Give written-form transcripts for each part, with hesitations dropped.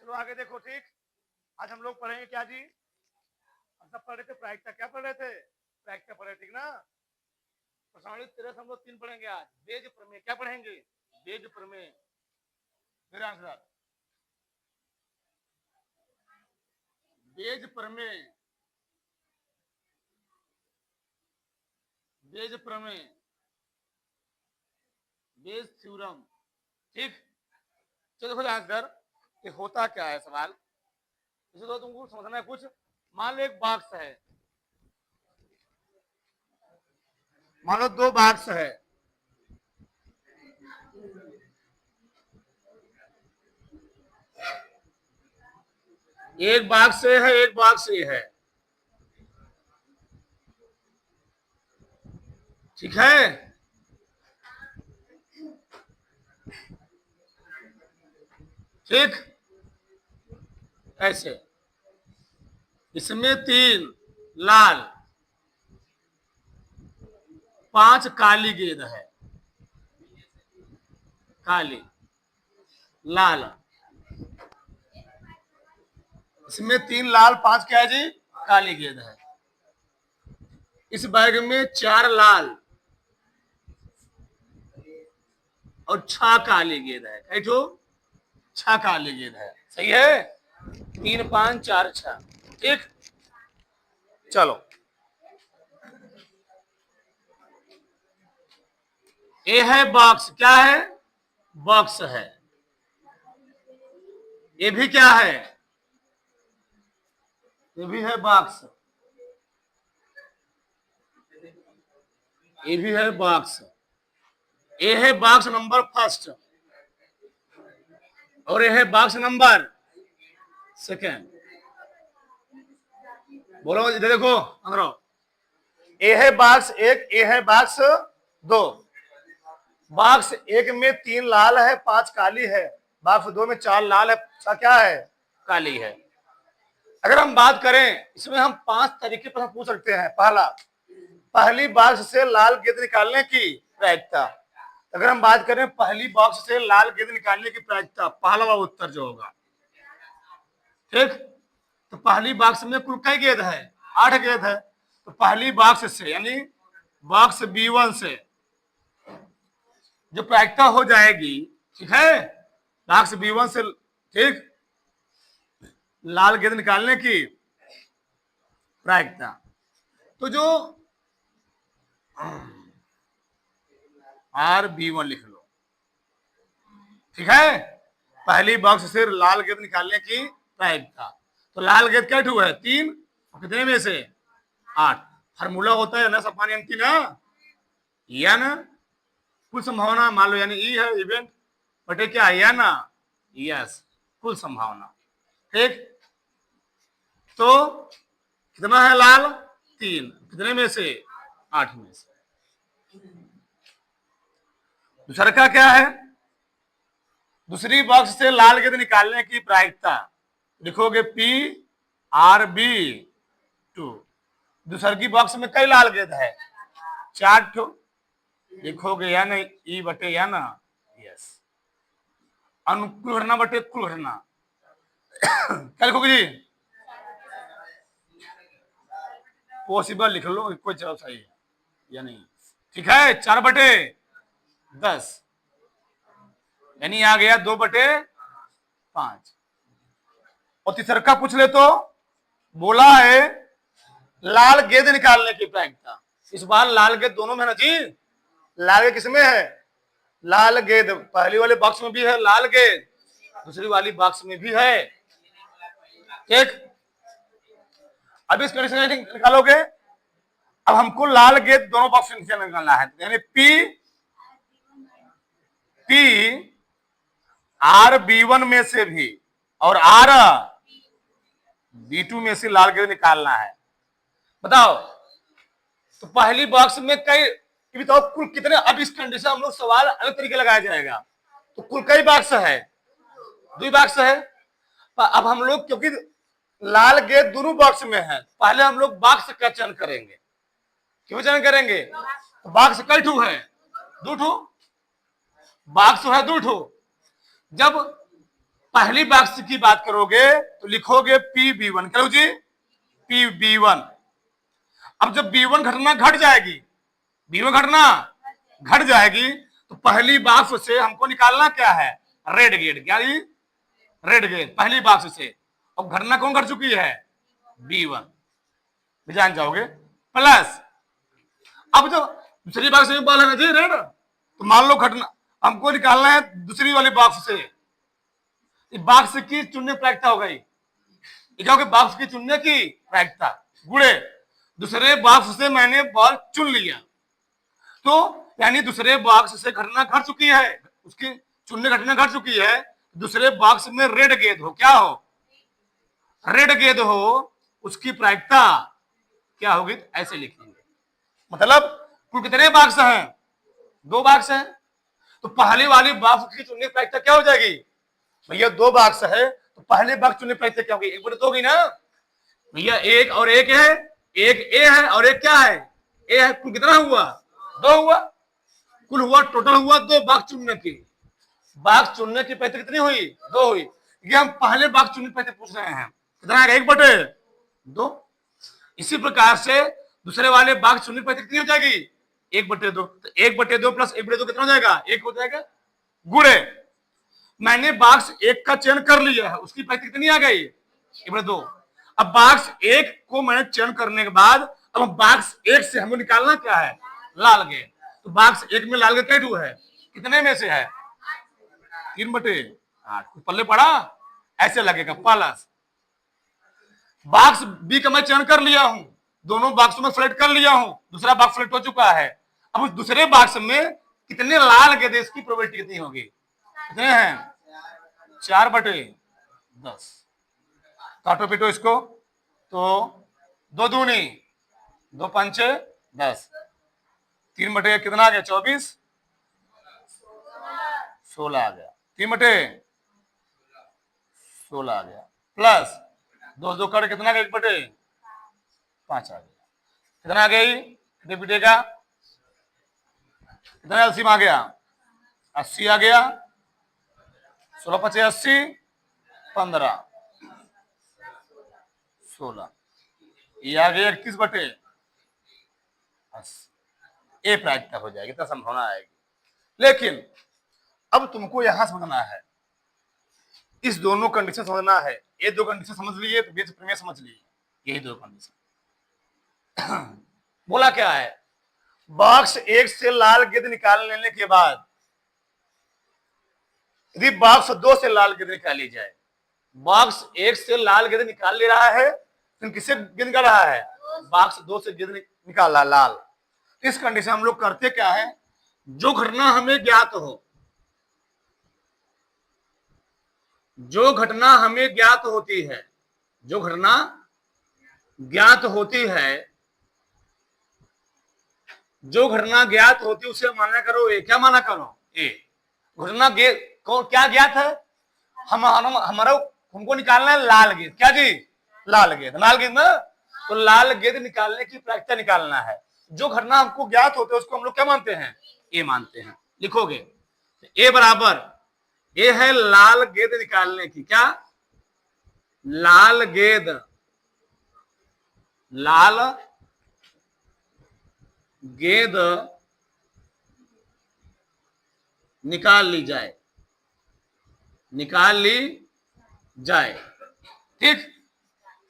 चलो आगे देखो। ठीक, आज हम लोग पढ़ेंगे क्या जी? हम सब पढ़ रहे थे प्रायिकता। क्या पढ़ रहे थे? प्रायिकता पढ़ रहे, ठीक ना? प्रसारणित तेरह हम लोग 3 पढ़ेंगे आज। बेज प्रमेय। क्या पढ़ेंगे? बेज प्रमेय। मेरा आंसर बेज प्रमेय। बेज प्रमेय, बेज थ्योरम। ठीक, चलो देखो आंसर ये होता क्या है सवाल। इसे तो तुमको समझना है कुछ। मान लो एक बॉक्स है, मान लो 2 बॉक्स है। एक बॉक्स से है, एक बॉक्स से है। ठीक है, ठीक, ऐसे इसमें 3 लाल 5 काली गेंद है। काली लाल, इसमें 3 लाल 5 क्या है जी? काली गेंद है। इस बैग में 4 लाल और 6 काली गेंद है। कैठो? 6 काली गेंद है। सही है, 3 5 4 6। ठीक, चलो ये है बॉक्स। क्या है? बॉक्स है। ये भी क्या है? ये भी है बॉक्स। ये भी है बॉक्स। ये है बॉक्स नंबर फर्स्ट और ये है बॉक्स नंबर सेकेंड। बोलो इधर देखो अंदर। ये है बॉक्स 1, ये है बॉक्स 2। बॉक्स 1 में 3 लाल है 5 काली है। बॉक्स 2 में 4 लाल है, क्या है? काली है। अगर हम बात करें इसमें हम 5 तरीके पर पूछ सकते हैं। पहली बॉक्स से लाल गेंद निकालने की प्रायिकता। अगर हम बात करें पहली बॉक्स से लाल गेंद निकालने की प्रायिकता, पहला वाला उत्तर जो होगा। ठीक, तो पहली बॉक्स में कुल कई गेंद है? 8 गेंद है। तो पहली बॉक्स से यानी बॉक्स B1 से जो प्रायिकता हो जाएगी, ठीक है, बॉक्स B1 से, ठीक, लाल गेंद निकालने की प्रायिकता, तो जो RB1 लिख लो। ठीक है, पहली बॉक्स से लाल गेंद निकालने की प्रायिकता। तो लाल गेंद क्या हुआ है? 3। कितने में से? 8। फार्मूला होता है ना सपान एंटी ना, या ना कुल संभावना मान लो, यानी ई है इवेंट बटे क्या या ना यस कुल संभावना। ठीक, तो कितना है लाल? 3। कितने में से? 8 में से। दूसरा का क्या है? दूसरी बॉक्स से लाल गेंद निकालने की प्रायिकता लिखोगे PRB2। दूसरी बॉक्स में कई लाल गेंद है? 4 ठो। लिखोगे या ना ई बटे या ना यस अनुकूल घटना बटे कुल घटना। क्या लिखोगे जी? पॉसिबल लिख लो, कोई जवाब सही है या नहीं। ठीक है, 4/10 यानी आ गया 2/5। और तीसरा का पूछ ले तो बोला है लाल गेंद निकालने की प्रायिकता। इस बार लाल गेंद दोनों में है ना जी। लाल गेंद किसमें है? लाल गेंद पहली वाले बॉक्स में भी है लाल गेंद, दूसरी वाली बॉक्स में भी है। ठीक, अब इस कंडीशन निकालोगे। अब हमको लाल गेंद दोनों बॉक्स से निकालना है, यानी RB1 में से भी और RB2 में से लाल गेंद निकालना है। बताओ, तो पहली बॉक्स में कई, बताओ कुल कितने। अब इस कंडीशन हम लोग सवाल अलग तरीके लगाया जाएगा। तो कुल कई बॉक्स है? 2 बॉक्स है। अब हम लोग क्योंकि लाल गेंद दोनों बॉक्स में है, पहले हम लोग बॉक्स का चयन करेंगे। क्यों चयन करेंगे? तो बॉक्स कई ठू है? 2 ठू। बॉक्स है 2 ठू। जब पहली बॉक्स की बात करोगे तो लिखोगे PB1, क्या जी? PB1। अब जब B1 घटना घट जाएगी, B1 घटना घट जाएगी, तो पहली बॉक्स से हमको निकालना क्या है? Red gate. क्या जी? रेड गेट पहली बॉक्स से। अब घटना कौन घट चुकी है? B1 भी जान जाओगे। प्लस अब जो दूसरी बॉक्स में बॉल है ना जी रेड, तो मान लो घटना हमको निकालना है दूसरी वाली बॉक्स से। बॉक्स की चुनने प्रायिकता हो गई, क्या होगी? बॉक्स की चुनने की प्रायिकता गुणे दूसरे बॉक्स से मैंने बॉल चुन लिया, तो यानी दूसरे बॉक्स से घटना घट चुकी है, उसकी चुनने घटना घट चुकी है। दूसरे बॉक्स में रेड गेंद हो, क्या हो? रेड गेंद हो, उसकी प्रायिकता क्या होगी? ऐसे लिखेंगे। मतलब कुल कितने बॉक्स हैं? 2 बॉक्स हैं। तो पहले वाली बॉक्स की चुनने की प्रायिकता क्या हो जाएगी? भैया 2 बॉक्स है तो पहले बॉक्स चुनने की प्रायिकता क्या होगी? 1/2 होगी ना भैया। एक और एक है, एक ए है और एक क्या है? ए है। कुल कितना हुआ? 2 हुआ। कुल हुआ टोटल हुआ 2 बॉक्स चुनने की। बॉक्स चुनने की प्रायिकता कितनी हुई? 2 हुई। ये हम पहले बॉक्स चुनने की प्रायिकता पूछ रहे हैं, कितना है? 1/2। इसी प्रकार से दूसरे वाले बॉक्स चुनने की प्रायिकता कितनी हो जाएगी? 1/2। तो 1/2 प्लस 1/2 कितना हो जाएगा? 1 हो जाएगा। गुणे मैंने बॉक्स 1 का चयन कर लिया है, उसकी प्रायिकता कितनी आ गई? 1/2। अब बॉक्स 1 को मैंने चयन करने के बाद अब बॉक्स 1 से हमें निकालना क्या है? लाल गेंद। तो बॉक्स 1 में लाल गेंद क्या है? कितने में से है? 3/8। पल्ले पड़ा ऐसे लगेगा प्लस बॉक्स बी का मैं चयन कर लिया हूं, दोनों बॉक्स में सेलेक्ट कर लिया हूं, दूसरा बॉक्स सेलेक्ट हो चुका है। अब उस दूसरे बॉक्स में कितने लाल गेंद, इसकी प्रोबेबिलिटी कितनी होगी? कितने हैं? 4/10। काटो पीटो इसको, तो 2 दूनी 2 पंचे 10, 3/, कितना आ गया? 24, 16 आ गया। 3/16 आ गया। प्लस 2 कर कितना आ गया? 1/5 आ गया। कितना आ गई? कितने पीटेगा? कितना एलसीएम आ गया? 80 आ गया। 16 × 5 = 80, 15, 16, ये आ गया 31/80। ए प्रायिकता हो जाएगी, इतना संभावना आएगी। लेकिन अब तुमको यहां समझना है, इस दोनों कंडीशन समझना है। ये 2 कंडीशन समझ लिए तो बीज प्रमेय समझ लिए, यही 2 कंडीशन। बोला क्या है? बॉक्स 1 से लाल गेंद निकाल लेने के बाद यदि बॉक्स 2 से लाल गेंद निकाली जाए, बॉक्स 1 से लाल गेंद निकाल ले रहा है, तो किससे गेंद निकाल रहा है? बॉक्स 2 से गेंद निकाल रहा लाल। इस कंडीशन हम लोग करते क्या है? जो घटना हमें ज्ञात हो, जो घटना हमें ज्ञात होती है, जो घटना ज्ञात होती है, जो घटना ज्ञात होती है उसे माना करो ए। क्या माना करो? ए। घटना क्या ज्ञात है? हमारा हमको निकालना है लाल गेंद। क्या जी? लाल गेंद। लाल गेंद ना, तो लाल गेंद निकालने की प्रायिकता निकालना है। जो घटना हमको ज्ञात होते है उसको हम लोग क्या मानते हैं? ए मानते हैं। लिखोगे ए बराबर, ए है लाल गेंद निकालने की, क्या? लाल गेंद, लाल गेंद निकाल ली जाए, निकाल ली जाए। ठीक,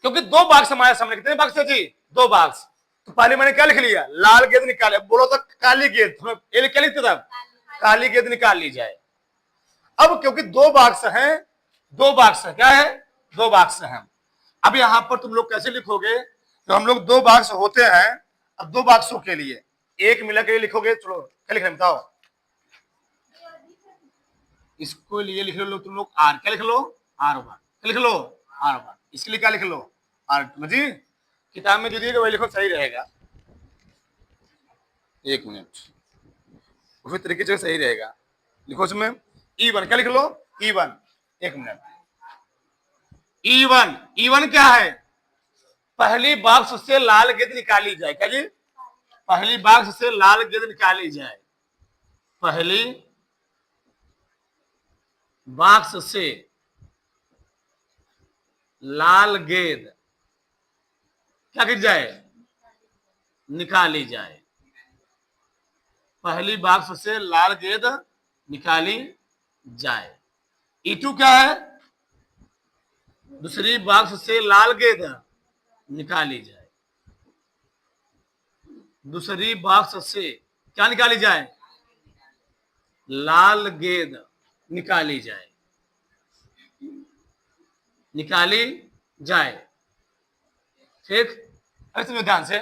क्योंकि 2 बॉक्स हमारे सामने, कितने बॉक्स है जी? 2 बॉक्स। तो पहले मैंने क्या लिख लिया? लाल गेंद निकाले। बोलो तो काली गेंद, क्या लिखते थे? काली गेंद निकाल ली जाए। अब क्योंकि 2 बॉक्स हैं, 2 बॉक्स है, क्या है? 2 बॉक्स हैं। अब यहां पर तुम लोग कैसे लिखोगे? तो हम लोग 2 बॉक्स होते हैं। अब 2 बॉक्सों के लिए एक मिला के लिखोगे। चलो क्या लिख रहे बताओ? इसको लिए लिख लो तुम लोग आर। क्या लिख लो? R1। क्या लिख लो? R1। इसके लिए क्या लिख लो? R2। जी किताब में जो दिएगा वही लिखो, सही रहेगा। 1 मिनट, उसी तरीके से सही रहेगा। लिखो इसमें E1। क्या लिख लो? E1। 1 मिनट। E1, E1 क्या है? पहली बॉक्स से लाल गेंद निकाली जाए। क्या जी? पहली बॉक्स से लाल गेंद निकाली जाए, पहली बॉक्स से लाल गेंद क्या गिर जाए, निकाली जाए। पहली बॉक्स से लाल गेंद निकाली जाए। E2 क्या है, दूसरी बॉक्स से लाल गेंद निकाली जाए। दूसरी बॉक्स से क्या निकाली जाए, लाल गेंद निकाली जाए, निकाली जाए। ठीक, ऐसे में ध्यान से,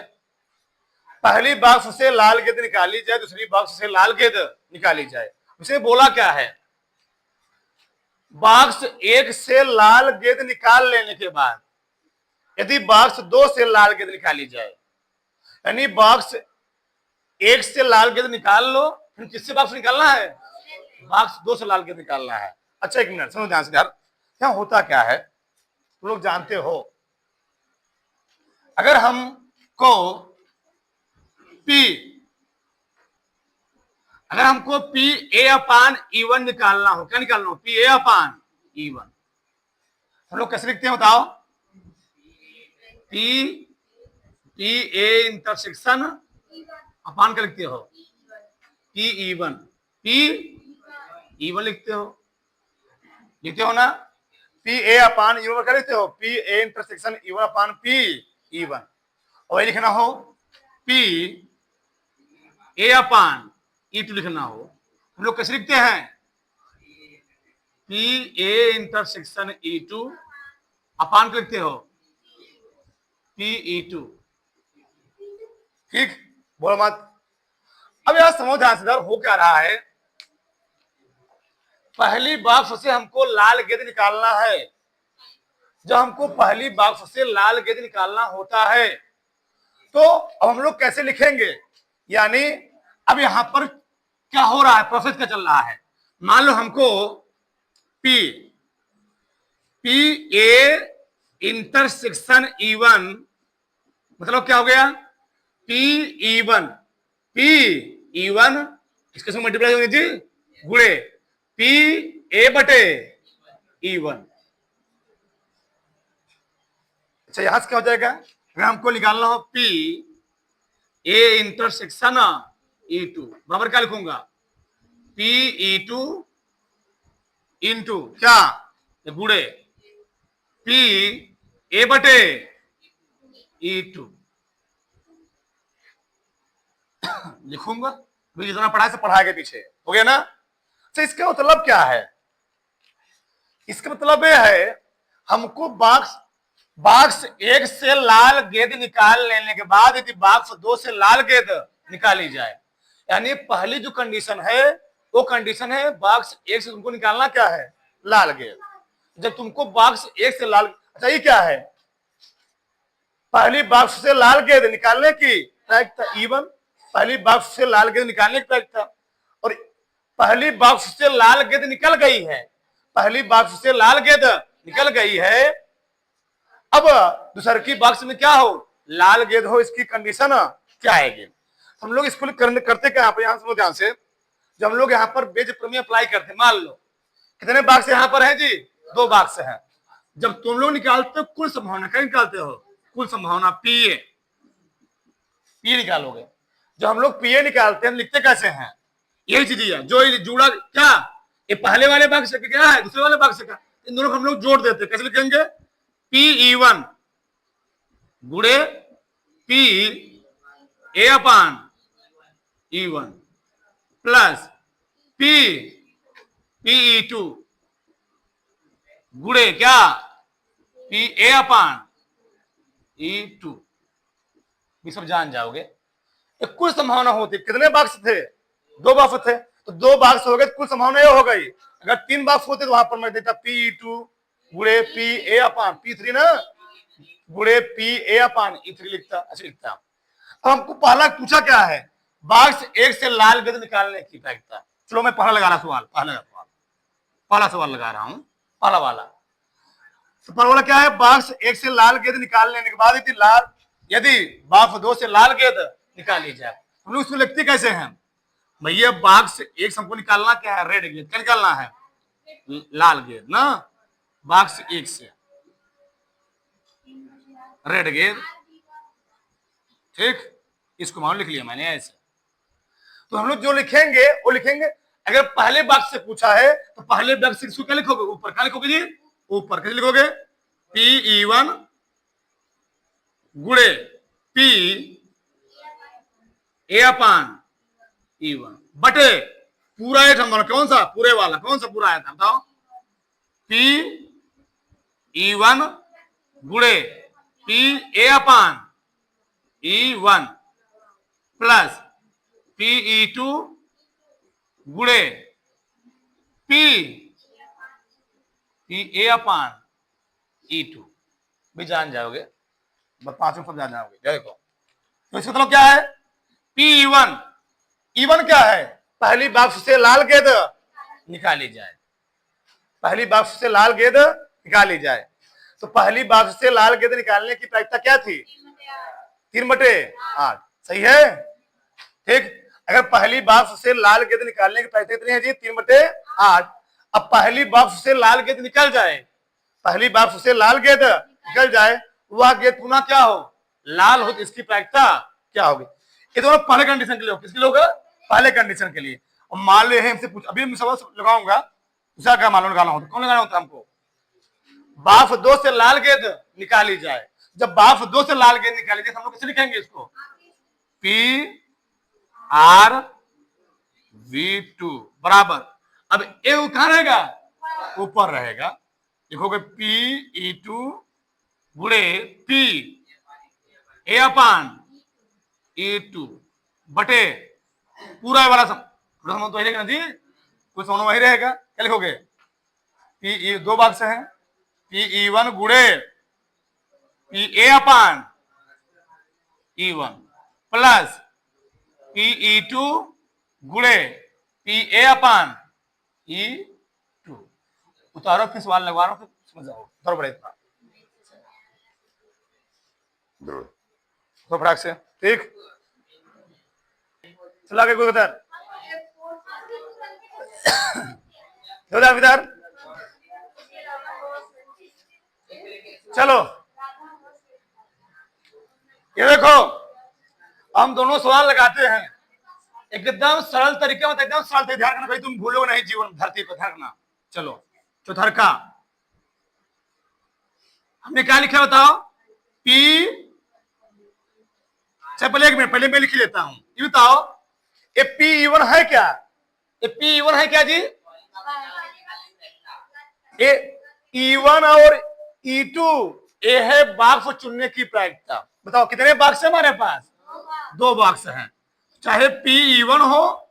पहली बॉक्स से लाल गेंद निकाली जाए, दूसरी बॉक्स से लाल गेंद निकाली जाए। उसे बोला क्या है, बॉक्स एक से लाल गेंद निकाल लेने के बाद यदि बॉक्स दो से लाल गेंद निकाली जाए, यानी बॉक्स एक से लाल गेंद निकाल लो, फिर किससे बॉक्स निकालना है, बॉक्स दो से लाल गेंद निकालना है। अच्छा एक मिनट सुनो ध्यान से यार, क्या होता क्या है तुम लोग जानते हो, अगर हमको P A अपान E1 निकालना हो, क्या निकालना हो, P A अपान E1, हम लोग कैसे लिखते हैं बताओ, P A इंटरसेक्शन अपान क्या लिखते हो, P E1 लिखते हो ना, P A अपान E1 क्या लिखते हो, P A intersection E1 upon P E1। और लिखना हो P A अपान E2 लिखना हो, हम लोग कैसे लिखते हैं, P A इंटरसेक्शन E2 अपान क्या लिखते हो, P E2। ठीक, बोलो मत। अब यार समझो ध्यान से, हो क्या रहा है, पहली बॉक्स से हमको लाल गेंद निकालना है। जब हमको पहली बॉक्स से लाल गेंद निकालना होता है तो अब हम लोग कैसे लिखेंगे, यानी अब यहां पर क्या हो रहा है, प्रोसेस क्या चल रहा है, मान लो हमको P A इंटरसेक्शन E1 मतलब क्या हो गया, P E1 इसके साथ मल्टीप्लाई होनी थी गुणे P A बटे E1। अच्छा यहां से क्या हो जाएगा, अगर हमको निकालना हो P A इंटरसेक्शन E2 बराबर क्या लिखूंगा, P E2 इंटू क्या, गुणे P A बटे E2 लिखूंगा, जितना पढ़ा से पढ़ा के पीछे हो गया ना। तो इसका मतलब क्या है, इसका मतलब यह है हमको बॉक्स एक से लाल गेंद निकाल लेने के बाद यदि बॉक्स दो से लाल गेंद निकाली जाए, यानी पहली जो कंडीशन है वो कंडीशन है बॉक्स एक से तुमको निकालना क्या है, लाल गेंद। जब तुमको बॉक्स एक से लाल, अच्छा ये क्या है, पहली बॉक्स से लाल गेंद निकालने की प्रायिकता E1, पहली बॉक्स से लाल गेंद निकालने की प्रायिकता, और पहली बॉक्स से लाल गेंद निकल गई है, पहली बॉक्स से लाल गेंद निकल गई है, अब दूसरी की बॉक्स में क्या हो, लाल गेंद हो, इसकी कंडीशन क्या आएगी। हम लोग इसको करते क्या, यहां सुनो ध्यान से, जब हम लोग यहाँ पर बेज प्रमेय अप्लाई करते, मान लो कितने बॉक्स यहाँ पर है जी, दो बॉक्स है, जब तुम लोग निकालते हो कुल संभावना, क्या निकालते हो, कुल संभावना पी निकालोगे। जो हम लोग पीए निकालते हैं, हम लिखते कैसे हैं, यही चीज है जो जुड़ा क्या, ये पहले वाले बॉक्स से क्या है, दूसरे वाले बॉक्स से क्या, इन दोनों को हम लोग जोड़ देते हैं, कैसे लिखेंगे, P E1 गुणे P A upon E1 plus P E2 गुणे क्या, P A अपान E2। ये सब जान जाओगे। कुल संभावना होती, कितने बॉक्स थे, दो बॉक्स थे, तो दो बॉक्स हो गए, कुल संभावना ये हो गई। अगर तीन बॉक्स होते तो वहां पर मैं देता P2 गुणे P A अपान P3 ना, गुणे P A अपान E3 लिखता, अच्छा लिखता। अब हमको पहला पूछा क्या है, बॉक्स एक से लाल गेंद निकालने की प्रायिकता। चलो मैं पहला लगा रहा सवाल, पहला सवाल लगा रहा हूं, पहला वाला। तो पहला वाला क्या है, बॉक्स एक से लाल गेंद निकाल लेने के बाद यदि बॉक्स दो से लाल गेंद निकाली जाए, हम लोग उसको लिखते कैसे हैं भैया, बॉक्स एक हमको निकालना क्या है, रेड गेंद, क्या निकालना है, लाल गेंद ना, बॉक्स एक से रेड गेंद। ठीक, इसको मान लिख लिया मैंने ऐसे। तो हम लोग जो लिखेंगे वो लिखेंगे, अगर पहले बॉक्स से पूछा है तो पहले बॉक्स से इसको क्या लिखोगे, ऊपर क्या लिखोगे जी, ऊपर कैसे लिखोगे, P E1 गुणे P A/E1 बटे पूरा एक नंबर कौन सा, पूरे वाला कौन सा पूरा आया था बताओ, P E1 गुणे PA/E1 प्लस PE2 गुणे PA/E2 भी जान जाओगे, बस 5 में सब जान जाओगे। देखो तो इसका मतलब क्या है, P1 E1 क्या है, पहली बॉक्स से लाल गेंद निकाली जाए, पहली बॉक्स से लाल गेंद निकाली जाए। तो पहली बॉक्स से लाल गेंद निकालने की प्रायिकता क्या थी, 3/8। सही है। ठीक, अगर पहली बॉक्स से लाल गेंद निकालने की प्रायिकता कितनी है जी, 3/8। अब पहली बॉक्स से लाल गेंद निकल जाए, पहली बॉक्स से लाल गेंद निकल जाए, वह गेंद पुनः क्या हो, लाल हो, तो इसकी प्रायिकता क्या होगी। ये दोनों पहले कंडीशन के लिए, किसके लिए होगा, पहले कंडीशन के लिए। और मान लो हमसे पूछ, अभी मैं सवाल लगाऊंगा, दूसरा क्या मान लो लगाना होता, कौन लगाना होता हमको, बॉक्स 2 से लाल गेंद निकाली जाए। जब बॉक्स 2 से लाल गेंद निकाली जाए हम लोग कैसे लिखेंगे इसको, PR/V2 बराबर, अब ए कहां रहेगा, ऊपर रहेगा, लिखोगे PE2 गुणे PA/E2 बटे पूरा वाला तो वही रहेगा जी, कुछ वही रहेगा, क्या लिखोगे, PE 2 बॉक्स है, PE1 गुणे PA/E1 प्लस PE2 गुणे PA/E2। उतारो फिर सवाल लगवा रहा हूं, समझ जाओ, उतारो बड़े इतना तो फटाक से। ठीक, चला के गुजर इधर, चलो ये देखो हम दोनों सवाल लगाते हैं एकदम सरल तरीके में, एकदम सरल तरीके, ध्यान रखना भाई, तुम भूलो नहीं जीवन धरती पर, ध्यान रखना। चलो चौथरका हमने क्या लिखा बताओ, P, पहले एक मिनट, पहले मैं लिख लेता हूं, ये बताओ ये PE1 है क्या, ये PE1 है क्या जी, ये E1 और E2 ये है बॉक्स चुनने की प्रायिकता। बताओ कितने बॉक्स है हमारे पास, 2 बॉक्स हैं, चाहे PE1 हो,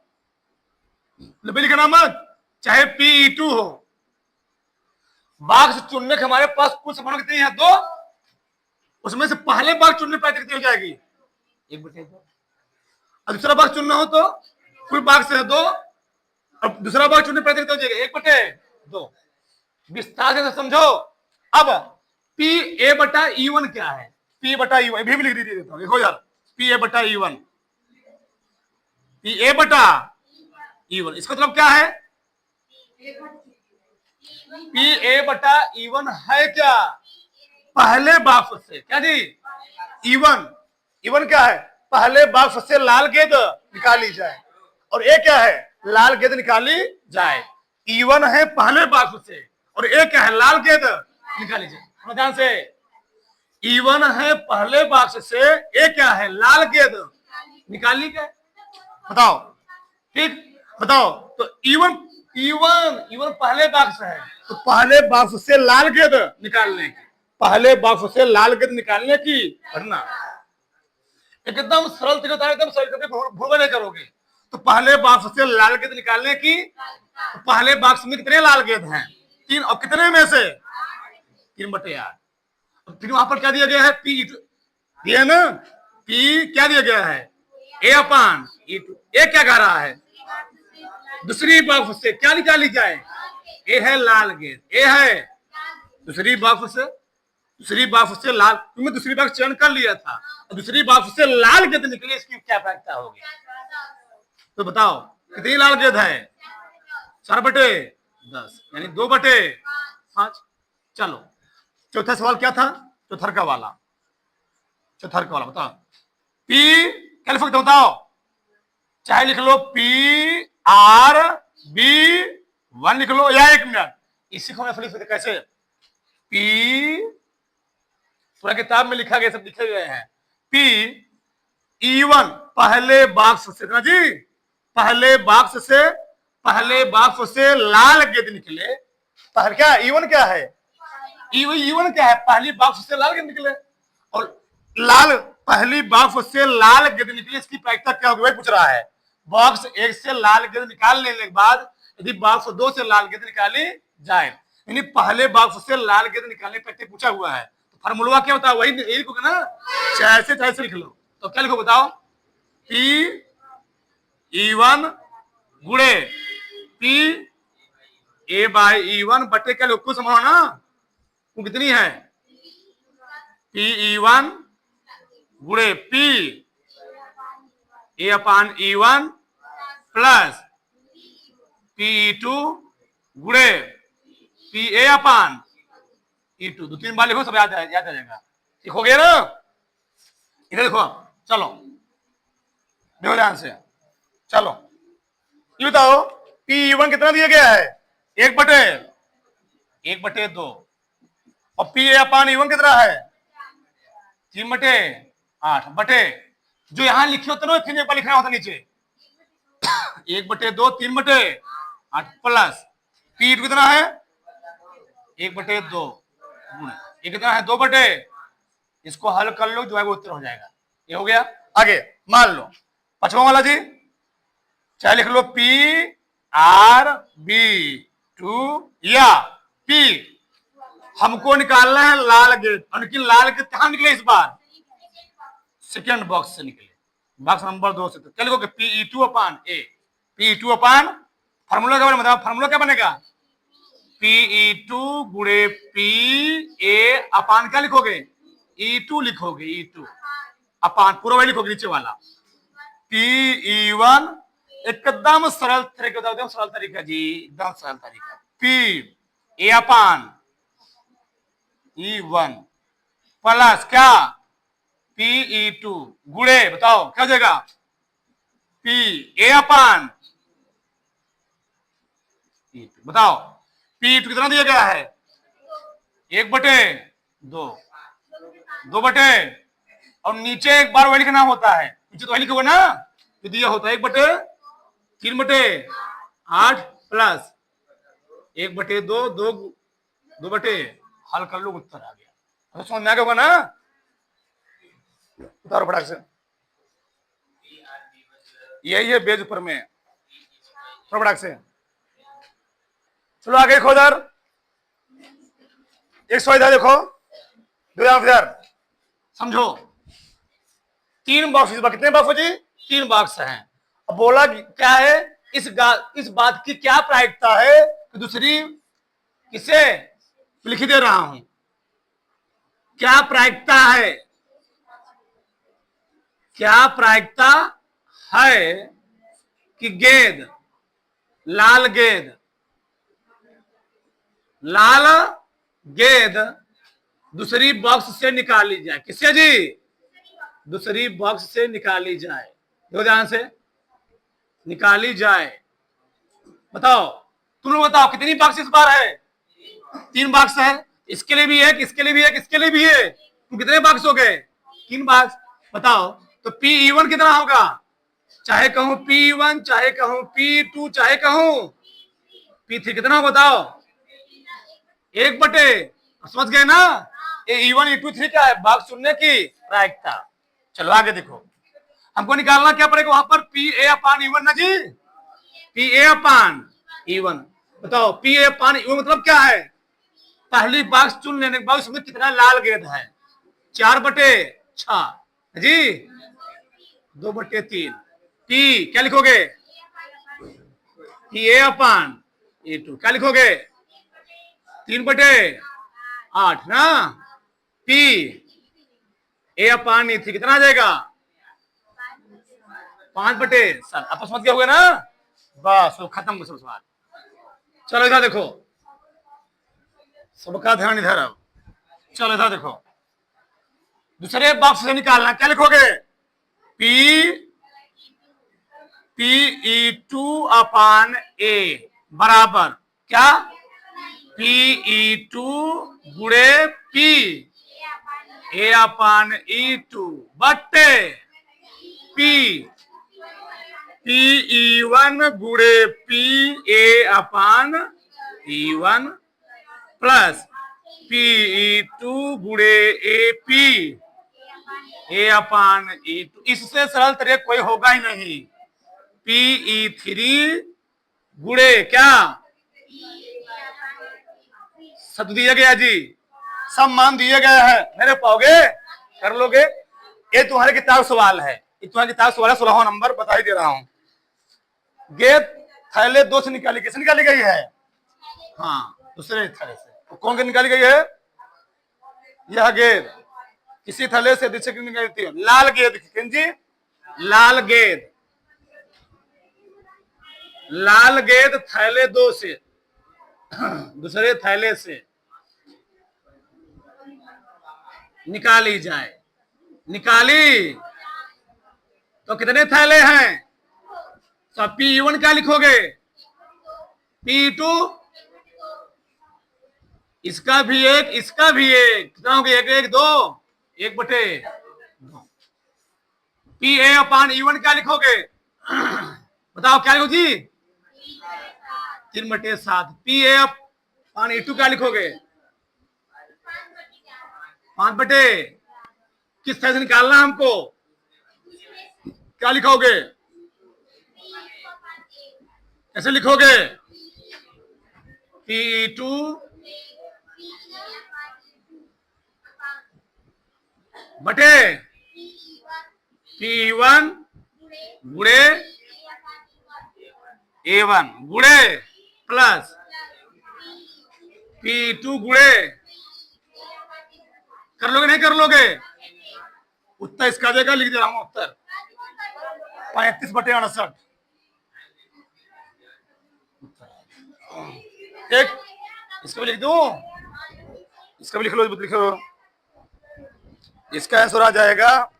लिखना मत, चाहे PE2 हो, बॉक्स चुनने के हमारे पास कुल संभावना कितनी है, 2, उसमें से पहले बॉक्स चुनने की प्रायिकता कितनी हो जाएगी, 1/2। और दूसरा बॉक्स चुनना हो तो कुल बॉक्स है 2, और दूसरा बॉक्स चुनने की प्रायिकता कितनी हो जाएगी, 1/2। विस्तार से समझो। अब PA/E1 क्या है, PA/E1 भी लिख दीजिए, देखो यार, PA/E1, PA/E1 इसका मतलब क्या है, PA/E1 है क्या, पहले बॉक्स से, क्या जी, E1 क्या है, पहले बॉक्स से लाल गेंद निकाली जाए, और ए क्या है, लाल गेंद निकाली जाए। E1 है पहले बॉक्स से, और ए क्या है, लाल गेंद निकाली जाए। ध्यान से, E1 है पहले बॉक्स से, ए क्या है, लाल गेंद निकाली गए, बताओ। ठीक, बताओ तो E1 पहले बॉक्स है, तो पहले बॉक्स से लाल गेंद निकालने की, पहले बॉक्स से लाल गेंद निकालने की पढ़ना, एकदम सरल तरीका, एकदम सरल करके भूल नहीं करोगे। तो पहले बॉक्स से लाल गेंद निकालने की, तो पहले बॉक्स में कितने लाल गेंद हैं, 3, और कितने में से 3/8। फिर वहां पर क्या दिया गया है, PE2 दिया ना, P क्या दिया गया है, A/E2। ए क्या कह रहा है, दूसरी बॉक्स से क्या निकाली जाए, ए है लाल गेंद, ए है दूसरी बॉक्स से, लाल, तुमने दूसरी बॉक्स चयन कर लिया था, दूसरी बॉक्स से लाल गेंद निकली, इसकी क्या प्रायिकता होगी, तो बताओ कितनी लाल गेंद है, 4/10 यानी 2/5। चलो चौथा सवाल क्या था, चौथरका वाला, चौथा वाला बताओ। पी क्या लिख सकते हो बताओ, चाहे लिख लो पी आर बी 1 लिख लो, या 1 मिनट इसी को मैं लिख सकते कैसे, पी पूरा किताब में लिखा गया, सब लिखे गए हैं। पी E1 पहले बॉक्स से ना जी, पहले बॉक्स से लाल गेंद निकले। पहले क्या E1 क्या है, E1 क्या है, पहली बॉक्स से लाल गेंद निकले, और लाल पहली बॉक्स से लाल गेंद निकले, इसकी प्रायिकता क्या होगी वही पूछ रहा है। बॉक्स 1 से लाल गेंद निकाल लेने के बाद यदि बॉक्स 2 से लाल गेंद निकाली जाए, यानी पहले बॉक्स से लाल गेंद निकालने पर पूछा हुआ है, तो फार्मूला क्या होता है वही लिखोगे ना, चाहे से लिख लो। तो क्या लिखो बताओ, पी E1 गुणे पी ए बाई E1 बटे क्या लोग को समझो ना, वो कितनी है, पी E1 गुणे P A upon E1 plus P E2 गुणे पी ए अपान E2। 2-3 बार लिखो, सब याद आ जाएगा। लिखोगे ना, इधर देखो, चलो देखो ध्यान से, चलो ये बताओ P1 कितना दिया गया है, 1/2, और पी ए अपान E1 कितना है, 3/8 बटे जो यहां लिखे होते ना फिर एक बार लिखना होता नीचे, 1/2 3/8 प्लस P2 कितना है 1/2 ये कितना है 2/, इसको हल कर लो जो है वो उत्तर हो जाएगा। ये हो गया। आगे मान लो 5वां वाला जी, चाहे लिख लो PRB2 या P, हमको निकालना है लाल गेंद, उनकी लाल गेंद कहां निकले इस बार, सेकेंड बॉक्स से निकले, बॉक्स नंबर 2 से। तो क्या लिखोगे PE2 upon A, PE2 upon formula क्या बनेगा, फार्मूला क्या बनेगा, PE2 गुणे PA अपान क्या लिखोगे E2 लिखोगे, E2 अपान पूरा वही लिखोगे नीचे वाला, PE1 एकदम सरल तरीका बताओ, सरल तरीका जी, एकदम सरल तरीका, PA अपान E1 प्लस क्या PE2 गुणे बताओ क्या हो जाएगा PA अपान E2। बताओ P2 कितना दिया गया है 1/2, 2/, और नीचे एक बार वही लिखना होता है, नीचे तो वही लिखोगे ना जो दिया होता है 1/3/8 प्लस 1/2, 2/, हल कर लो उत्तर आ गया। तो समझ में आ गया होगा ना, उतारो फटाक से, यही है बेज ऊपर में, फटाक से चलो आगे देखो, इधर 100 इधर देखो, इधर समझो, 3 बॉक्स, इस बार कितने बॉक्स हो जी 3 बॉक्स हैं। अब बोला क्या है, इस बात की क्या प्रायिकता है कि दूसरी किसे लिख दे रहा हूं, क्या प्रायिकता है, क्या प्रायिकता है कि गेंद लाल गेंद दूसरी बॉक्स से निकाली जाए, किससे जी, दूसरी बॉक्स से निकाली जाए, देखो ध्यान से, निकाली जाए। बताओ तुम लोग बताओ कितनी बॉक्स इस बार है, 3 बॉक्स है, इसके लिए भी है, इसके लिए भी है, किसके लिए भी है, तुम कितने बॉक्स हो गए 3 बॉक्स। बताओ तो PE1 कितना होगा, चाहे कहूं PE1, चाहे कहूं PE2, चाहे कहूं P3, कितना हो बताओ 1/, समझ गए ना, E1 E2 3 क्या है, बॉक्स चुनने की प्रायिकता। चलो आगे देखो, हमको निकालना क्या पड़ेगा वहां पर PA अपान E1 ना जी, PA अपान E1। बताओ PA अपान E1 मतलब क्या है, पहली बॉक्स चुन लेने के बाद उसमें कितना लाल गेंद है, 4/6 जी, 2/3, P क्या लिखोगे PA अपान E2, क्या लिखोगे 3/8 ना, P A अपान E3 कितना आ जाएगा 5/7। आप समझ गए होगे ना, बस वो खत्म सवाल। चलो इधर देखो, सबका ध्यान इधर, अब चलो इधर देखो, दूसरे बॉक्स से निकालना, क्या लिखोगे? Pe2/A बराबर क्या? Pe2 गुणे P A/E2 बट्टे Pe1 गुणे P A/E1 प्लस Pe2 गुणे AP A/E2। इससे सरल तरह कोई होगा ही नहीं। Pe3 गुणे क्या? सब दिया गया जी, सब मान दिए गए हैं, मेरे पाओगे? कर लोगे? ये तुम्हारे किताब सवाल है, ये तुम्हारी किताब सवाल है, 16वां नंबर बता ही दे रहा हूं। गेंद थैले 2 से निकाली, किससे निकाली गई है? हाँ, दूसरे थैले से। तो कौन सी निकाली गई है? यह गेंद किसी थैले से दूसरे की निकाली थी, लाल गेंद जी, लाल गेंद, लाल गेंद थैले 2 से दूसरे थैले से निकाली जाए। निकाली तो कितने थैले हैं? तो P1 क्या लिखोगे? P2 इसका भी एक, इसका भी एक, कितना हो गया? 1 1 2, 1/2। Pa/E1 क्या लिखोगे? बताओ क्या लिखो जी? 3/7। Pa/E2 क्या लिखोगे? 5/, किस तरह से निकालना हमको? क्या लिखोगे? कैसे लिखोगे? Pe2 बटे Pe1 गुणे A1 गुणे प्लस P2 गुणे, कर लोगे नहीं कर लोगे? उत्तर इसका देगा, लिख दे रहा हूं उत्तर 35/68। एक इसको भी लिख दूं, इसका भी लिख लो, लिखो। इसका आंसर आ जाएगा,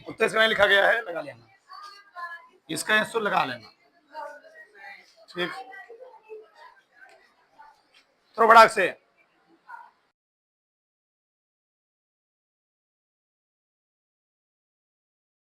उत्तर इसका नहीं लिखा गया है, लगा लेना, इसका आंसर लगा लेना, ठीक। थोड़ा बड़ा से